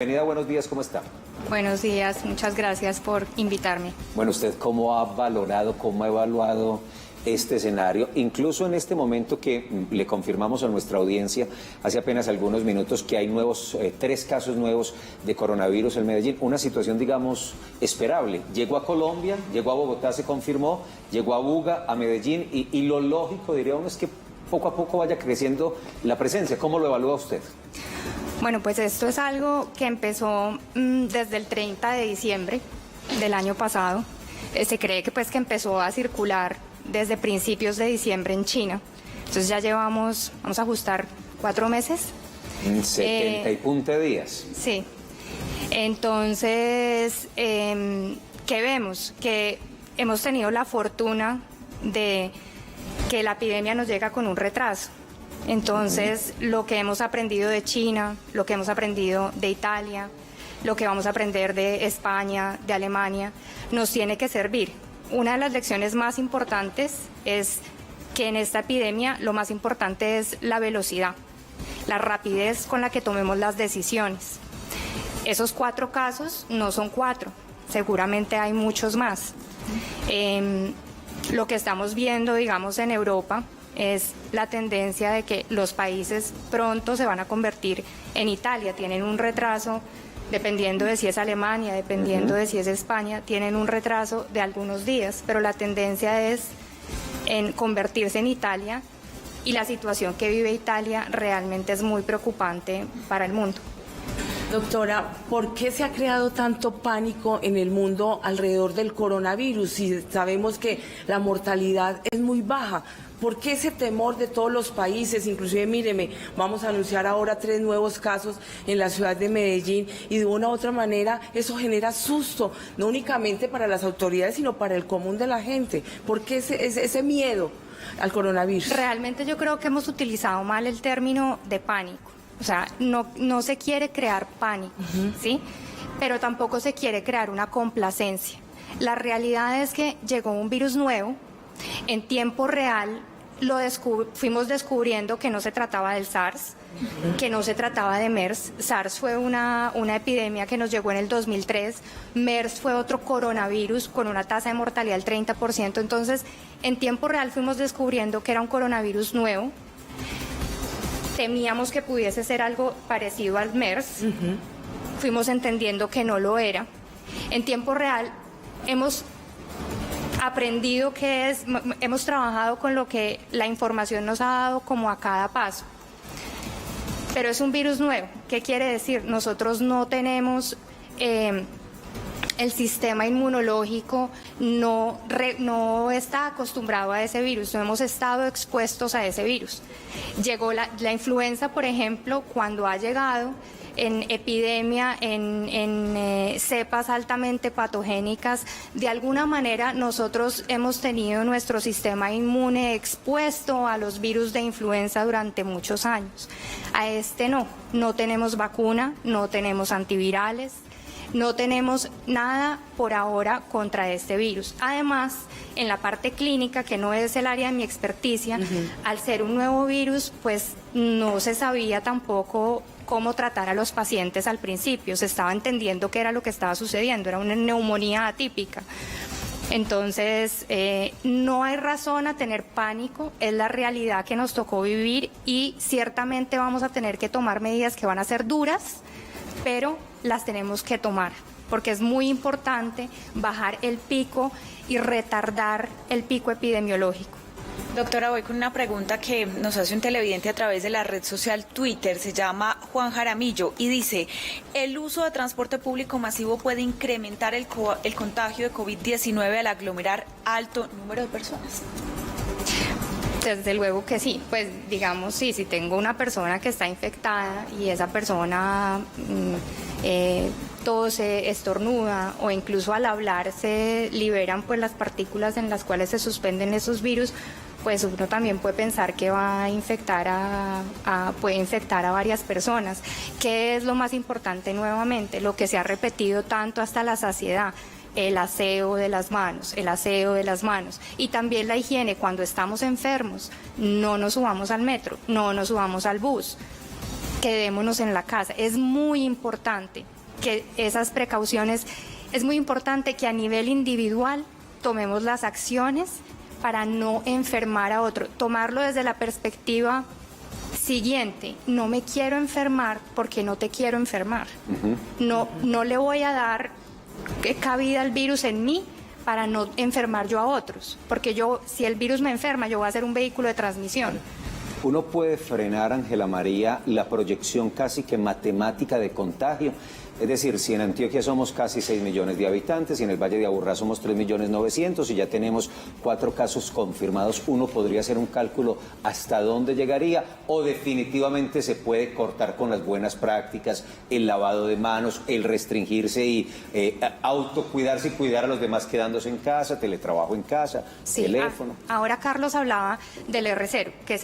Bienvenida, buenos días, ¿cómo está? Buenos días, muchas gracias por invitarme. Bueno, ¿usted cómo ha valorado, cómo ha evaluado este escenario? Incluso en este momento que le confirmamos a nuestra audiencia hace apenas algunos minutos que hay 3 casos nuevos de coronavirus en Medellín, una situación, digamos, esperable. Llegó a Colombia, llegó a Bogotá, se confirmó, llegó a Buga, a Medellín y lo lógico, diría uno, es que poco a poco vaya creciendo la presencia. ¿Cómo lo evalúa usted? Bueno, pues esto es algo que empezó desde el 30 de diciembre del año pasado. Se cree que empezó a circular desde principios de diciembre en China. Entonces ya llevamos, vamos a ajustar 4 meses. 70 y punta días. Sí. Entonces, ¿qué vemos? Que hemos tenido la fortuna de que la epidemia nos llega con un retraso. Entonces, lo que hemos aprendido de China, lo que hemos aprendido de Italia, lo que vamos a aprender de España, de Alemania, nos tiene que servir. Una de las lecciones más importantes es que en esta epidemia lo más importante es la velocidad, la rapidez con la que tomemos las decisiones. Esos 4 casos no son 4, seguramente hay muchos más. Lo que estamos viendo, digamos, en Europa es la tendencia de que los países pronto se van a convertir en Italia. Tienen un retraso, dependiendo de si es Alemania, dependiendo de si es España, tienen un retraso de algunos días, pero la tendencia es en convertirse en Italia y la situación que vive Italia realmente es muy preocupante para el mundo. Doctora, ¿por qué se ha creado tanto pánico en el mundo alrededor del coronavirus si sabemos que la mortalidad es muy baja? ¿Por qué ese temor de todos los países? Inclusive, míreme, vamos a anunciar ahora 3 nuevos casos en la ciudad de Medellín y de una u otra manera eso genera susto, no únicamente para las autoridades, sino para el común de la gente. ¿Por qué ese miedo al coronavirus? Realmente yo creo que hemos utilizado mal el término de pánico. O sea, no se quiere crear pánico, ¿sí? Pero tampoco se quiere crear una complacencia. La realidad es que llegó un virus nuevo, en tiempo real fuimos descubriendo que no se trataba del SARS, que no se trataba de MERS. SARS fue una epidemia que nos llegó en el 2003, MERS fue otro coronavirus con una tasa de mortalidad del 30%. Entonces, en tiempo real fuimos descubriendo que era un coronavirus nuevo. Temíamos que pudiese ser algo parecido al MERS, fuimos entendiendo que no lo era. En tiempo real hemos aprendido qué es, hemos trabajado con lo que la información nos ha dado como a cada paso. Pero es un virus nuevo. ¿Qué quiere decir? Nosotros no tenemos el sistema inmunológico, no está acostumbrado a ese virus, no hemos estado expuestos a ese virus. Llegó la influenza, por ejemplo, cuando ha llegado en epidemia, en cepas altamente patogénicas, de alguna manera nosotros hemos tenido nuestro sistema inmune expuesto a los virus de influenza durante muchos años. A este no tenemos vacuna, no tenemos antivirales, no tenemos nada por ahora contra este virus. Además, en la parte clínica, que no es el área de mi experticia, al ser un nuevo virus, pues no se sabía tampoco cómo tratar a los pacientes al principio. Se estaba entendiendo qué era lo que estaba sucediendo, era una neumonía atípica. Entonces, no hay razón a tener pánico, es la realidad que nos tocó vivir y ciertamente vamos a tener que tomar medidas que van a ser duras, pero las tenemos que tomar, porque es muy importante bajar el pico y retardar el pico epidemiológico. Doctora, voy con una pregunta que nos hace un televidente a través de la red social Twitter, se llama Juan Jaramillo y dice: ¿el uso de transporte público masivo puede incrementar el contagio de COVID-19 al aglomerar alto número de personas? Desde luego que sí, pues digamos, sí, si tengo una persona que está infectada y esa persona tose, estornuda o incluso al hablar se liberan pues las partículas en las cuales se suspenden esos virus, pues uno también puede pensar que va a infectar puede infectar a varias personas. ¿Qué es lo más importante nuevamente? Lo que se ha repetido tanto hasta la saciedad: el aseo de las manos, el aseo de las manos. Y también la higiene. Cuando estamos enfermos, no nos subamos al metro, no nos subamos al bus. quedémonos en la casa. Es muy importante que esas precauciones, es muy importante que a nivel individual tomemos las acciones para no enfermar a otro. Tomarlo desde la perspectiva siguiente: no me quiero enfermar porque no te quiero enfermar. No le voy a dar cabida al virus en mí para no enfermar yo a otros, porque si el virus me enferma, yo voy a ser un vehículo de transmisión. Uno puede frenar, Ángela María, la proyección casi que matemática de contagio. Es decir, si en Antioquia somos casi 6 millones de habitantes y en el Valle de Aburrá somos 3.900.000 y ya tenemos 4 casos confirmados, uno podría hacer un cálculo hasta dónde llegaría, o definitivamente se puede cortar con las buenas prácticas, el lavado de manos, el restringirse y autocuidarse y cuidar a los demás quedándose en casa, teletrabajo en casa, Sí, teléfono. Ahora Carlos hablaba del R0, que es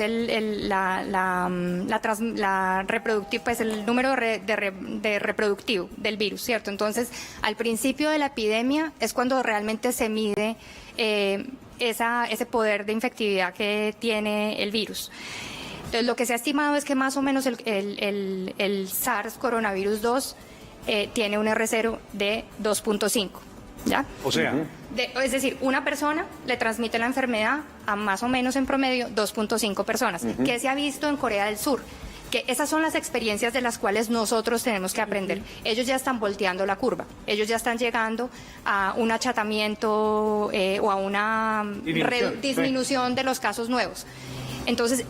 pues el número de reproductivo del virus, ¿cierto? Entonces, al principio de la epidemia es cuando realmente se mide ese poder de infectividad que tiene el virus. Entonces, lo que se ha estimado es que más o menos el SARS coronavirus 2 tiene un R0 de 2.5, ¿ya? O sea, Es decir, una persona le transmite la enfermedad a más o menos en promedio 2.5 personas, que se ha visto en Corea del Sur. Que esas son las experiencias de las cuales nosotros tenemos que aprender. Ellos ya están volteando la curva, ellos ya están llegando a un achatamiento o a una disminución de los casos nuevos. Entonces,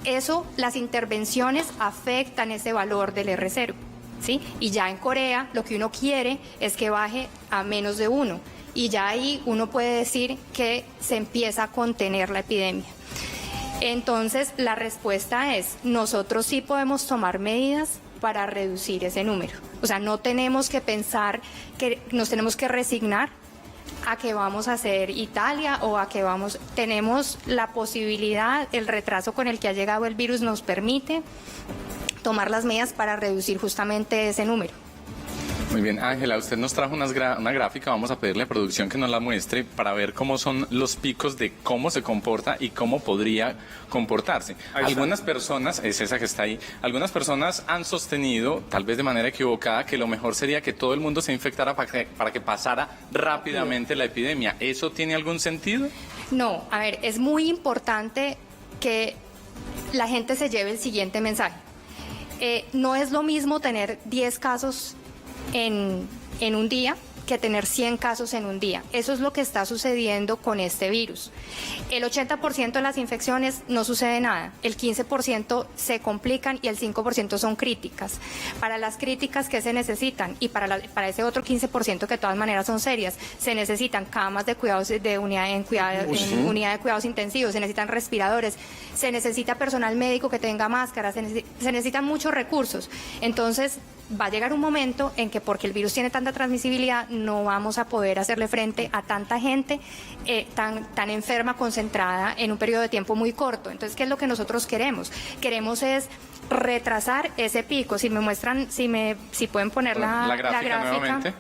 las intervenciones afectan ese valor del R0, ¿sí? Y ya en Corea lo que uno quiere es que baje a menos de 1, y ya ahí uno puede decir que se empieza a contener la epidemia. Entonces, la respuesta es: nosotros sí podemos tomar medidas para reducir ese número. O sea, no tenemos que pensar que nos tenemos que resignar a que vamos a ser Italia o a que tenemos la posibilidad, el retraso con el que ha llegado el virus nos permite tomar las medidas para reducir justamente ese número. Muy bien, Ángela, usted nos trajo una gráfica, vamos a pedirle a producción que nos la muestre para ver cómo son los picos de cómo se comporta y cómo podría comportarse. Algunas personas, es esa que está ahí, algunas personas han sostenido, tal vez de manera equivocada, que lo mejor sería que todo el mundo se infectara para que pasara rápidamente la epidemia. ¿Eso tiene algún sentido? No, a ver, es muy importante que la gente se lleve el siguiente mensaje. No es lo mismo tener 10 casos en un día que tener 100 casos en un día. Eso es lo que está sucediendo con este virus. El 80% de las infecciones no sucede nada, el 15% se complican y el 5% son críticas. Para las críticas, ¿qué se necesitan? Y para ese otro 15% que de todas maneras son serias, se necesitan camas de cuidados en unidad de cuidados intensivos, se necesitan respiradores, se necesita personal médico que tenga máscaras, se necesitan muchos recursos. Entonces, va a llegar un momento en que, porque el virus tiene tanta transmisibilidad, no vamos a poder hacerle frente a tanta gente tan enferma, concentrada en un periodo de tiempo muy corto. Entonces, ¿qué es lo que nosotros queremos? Queremos es retrasar ese pico. Si me muestran, si pueden poner la gráfica nuevamente.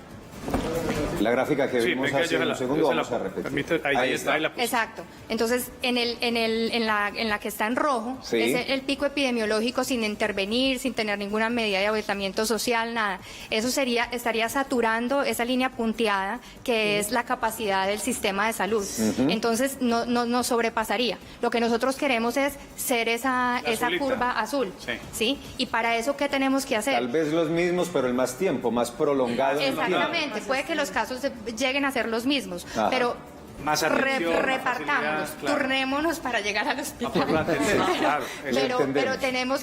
La gráfica que sí, vimos hace un segundo vamos a repetir. Ahí está. Exacto. Entonces, en la que está en rojo, sí, es el pico epidemiológico sin intervenir, sin tener ninguna medida de aislamiento social, nada. Eso estaría saturando esa línea punteada que es la capacidad del sistema de salud. Entonces, no sobrepasaría. Lo que nosotros queremos es ser esa curva azul. Sí. Y para eso, ¿qué tenemos que hacer? Tal vez los mismos, pero en más tiempo, más prolongado. Exactamente. Puede que los casos lleguen a ser los mismos, pero más repartámonos, turnémonos para llegar al hospital. Pero tenemos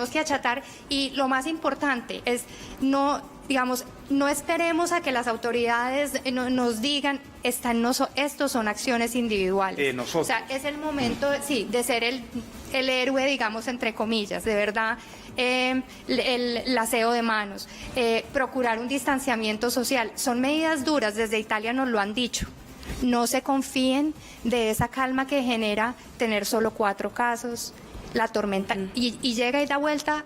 que achatar, y lo más importante es no esperemos a que las autoridades nos digan, estos son acciones individuales. O sea, es el momento, de ser el héroe, digamos, entre comillas, de verdad. El aseo de manos, procurar un distanciamiento social, son medidas duras, desde Italia nos lo han dicho. No se confíen de esa calma que genera tener solo 4 casos, la tormenta, y llega y da vuelta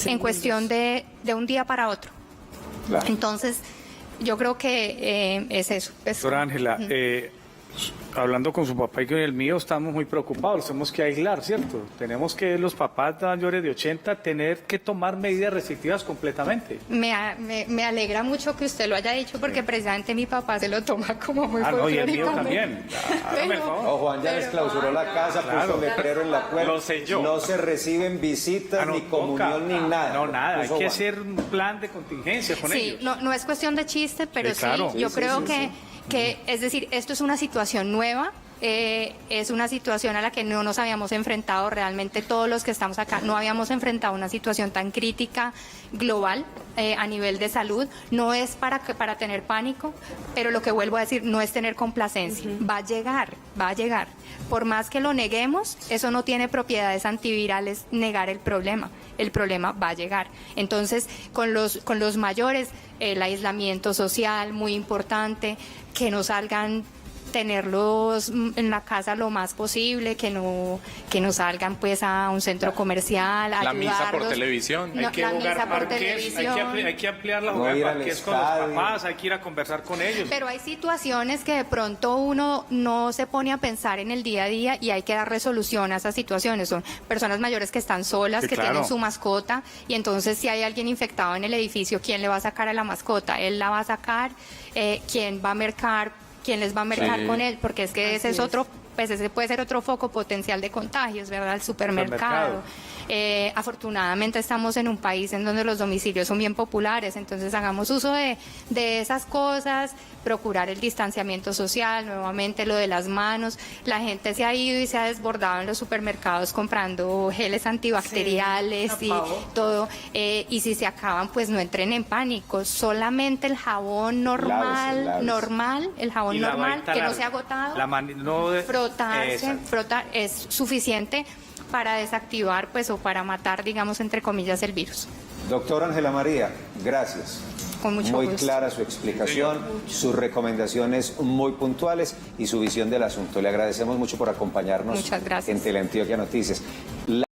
en cuestión de un día para otro. Claro. Entonces, yo creo que es eso. Doctora Ángela, hablando con su papá y con el mío, estamos muy preocupados, tenemos que aislar, ¿cierto? Tenemos que los papás mayores de 80 tener que tomar medidas restrictivas completamente. Me alegra mucho que usted lo haya dicho porque precisamente mi papá se lo toma como muy No, y el mío folclóricamente. también. Hágame el favor. Oh, Juan ya les clausuró la casa, Claro. puso letrero en la puerta. Lo selló. No se reciben visitas, No ni toca. comunión, ni nada. No, nada, hay Puso que Juan. hacer un plan de contingencia con Sí, ellos. no es cuestión de chiste, pero Sí, claro. sí, yo Sí, creo sí, que, es decir, esto es una situación nueva. Es una situación a la que no nos habíamos enfrentado realmente todos los que estamos acá, no habíamos enfrentado una situación tan crítica global a nivel de salud. No es para tener pánico, pero lo que vuelvo a decir, no es tener complacencia. Va a llegar. Por más que lo neguemos, eso no tiene propiedades antivirales negar el problema va a llegar. Entonces, con los mayores, el aislamiento social, muy importante, que no salgan, tenerlos en la casa lo más posible, que no salgan pues a un centro comercial, La misa por ayudarlos. televisión. No, Hay que la jugar misa por parques, televisión. hay que ampliar la No jugada de ir al parques con los estadio. papás, hay que ir a conversar con ellos. Pero hay situaciones que de pronto uno no se pone a pensar en el día a día y hay que dar resolución a esas situaciones. Son personas mayores que están solas, Sí, que claro. tienen su mascota y entonces si hay alguien infectado en el edificio, ¿quién le va a sacar a la mascota? Él la va a sacar, ¿quién va a mercar? ¿Quién les va a mercar Sí. con él? Porque es que ese es otro, pues ese puede ser otro foco potencial de contagios, ¿verdad? El supermercado. Afortunadamente estamos en un país en donde los domicilios son bien populares, entonces hagamos uso de esas cosas, procurar el distanciamiento social, nuevamente lo de las manos. La gente se ha ido y se ha desbordado en los supermercados comprando geles antibacteriales y todo, y si se acaban, pues no entren en pánico, solamente el jabón normal, Lávese. El jabón Y lavar normal, y que no talar. se ha agotado. Frotarse, Frotar es suficiente para desactivar, pues, o para matar, digamos, entre comillas, el virus. Doctora Ángela María, gracias. Con mucho muy gusto. clara su explicación, sus recomendaciones muy puntuales y su visión del asunto. Le agradecemos mucho por acompañarnos Muchas gracias. en Teleantioquia Noticias.